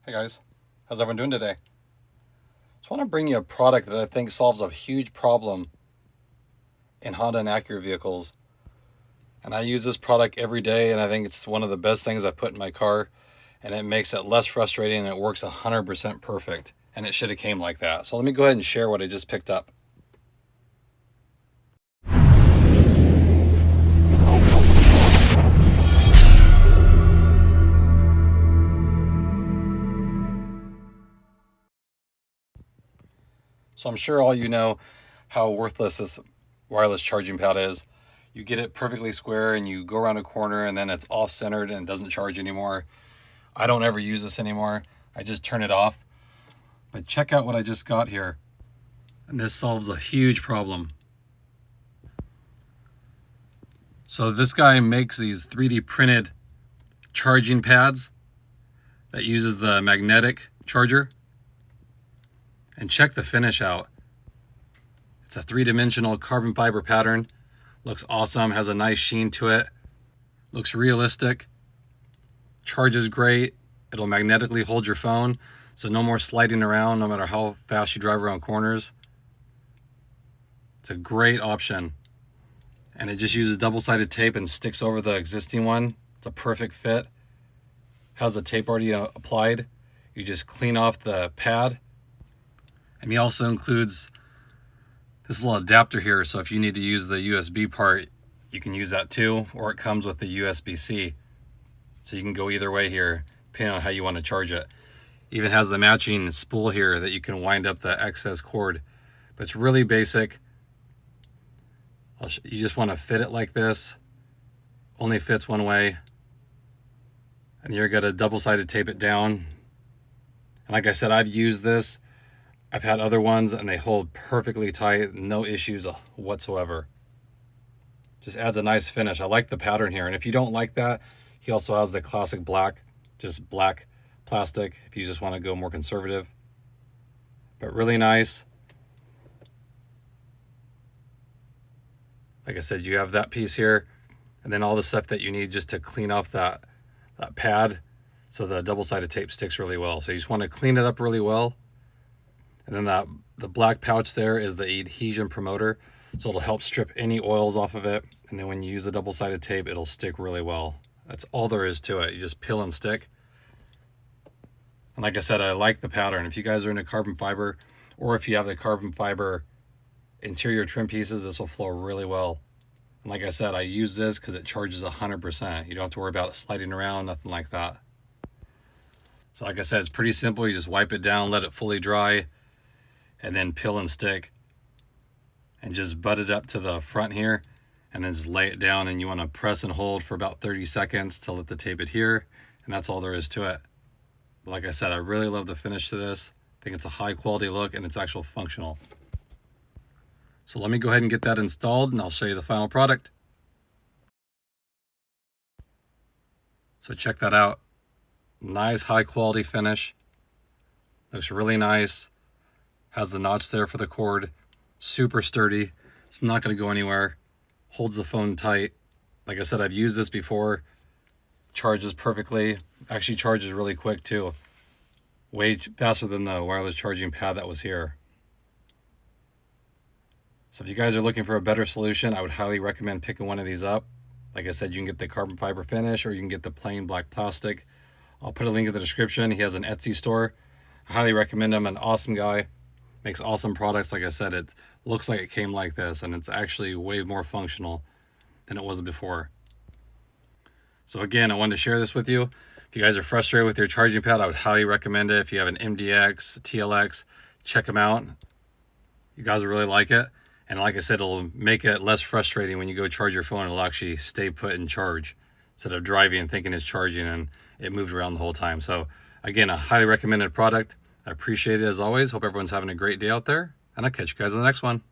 Hey guys, how's everyone doing today? Just want to bring you a product that I think solves a huge problem in Honda and Acura vehicles. And I use this product every day, and I think it's one of the best things I've put in my car, and it makes it less frustrating, and it works 100% perfect. And it should have came like that. So let me go ahead and share what I just picked up. So I'm sure all you know how worthless this wireless charging pad is. You get it perfectly square and you go around a corner and then it's off-centered and it doesn't charge anymore. I don't ever use this anymore. I just turn it off. But check out what I just got here. And this solves a huge problem. So this guy makes these 3D printed charging pads that uses the magnetic charger. And check the finish out. It's a three-dimensional carbon fiber pattern. Looks awesome, has a nice sheen to it. Looks realistic. Charges great. It'll magnetically hold your phone, so no more sliding around no matter how fast you drive around corners. It's a great option. And it just uses double-sided tape and sticks over the existing one. It's a perfect fit. Has the tape already applied. You just clean off the pad. And he also includes this little adapter here, so if you need to use the USB part, you can use that too, or it comes with the USB-C. So you can go either way here, depending on how you want to charge it. Even has the matching spool here that you can wind up the excess cord. But it's really basic. You just want to fit it like this. Only fits one way. And you're going to double-sided tape it down. And like I said, I've used this. I've had other ones and they hold perfectly tight, no issues whatsoever. Just adds a nice finish. I like the pattern here. And if you don't like that, he also has the classic black, just black plastic if you just want to go more conservative. But really nice. Like I said, you have that piece here and then all the stuff that you need just to clean off that pad so the double-sided tape sticks really well. So you just want to clean it up really well. And then the black pouch there is the adhesion promoter. So it'll help strip any oils off of it. And then when you use the double-sided tape, it'll stick really well. That's all there is to it. You just peel and stick. And like I said, I like the pattern. If you guys are into carbon fiber, or if you have the carbon fiber interior trim pieces, this will flow really well. And like I said, I use this because it charges 100%. You don't have to worry about it sliding around, nothing like that. So like I said, it's pretty simple. You just wipe it down, let it fully dry, and then peel and stick and just butt it up to the front here and then just lay it down, and you want to press and hold for about 30 seconds to let the tape adhere, and that's all there is to it. But like I said, I really love the finish to this. I think it's a high quality look and it's actual functional. So let me go ahead and get that installed and I'll show you the final product. So check that out. Nice high quality finish. Looks really nice. Has the notch there for the cord. Super sturdy. It's not going to go anywhere. Holds the phone tight. Like I said, I've used this before. Charges perfectly. Actually charges really quick too. Way faster than the wireless charging pad that was here. So if you guys are looking for a better solution, I would highly recommend picking one of these up. Like I said, you can get the carbon fiber finish or you can get the plain black plastic. I'll put a link in the description. He has an Etsy store. I highly recommend him. An awesome guy. Makes awesome products. Like I said, it looks like it came like this, and it's actually way more functional than it was before. So again, I wanted to share this with you. If you guys are frustrated with your charging pad, I would highly recommend it. If you have an MDX, TLX, check them out. You guys will really like it. And like I said, it'll make it less frustrating when you go charge your phone. It'll actually stay put in charge instead of driving and thinking it's charging and it moved around the whole time. So again, a highly recommended product. I appreciate it as always. Hope everyone's having a great day out there, and I'll catch you guys in the next one.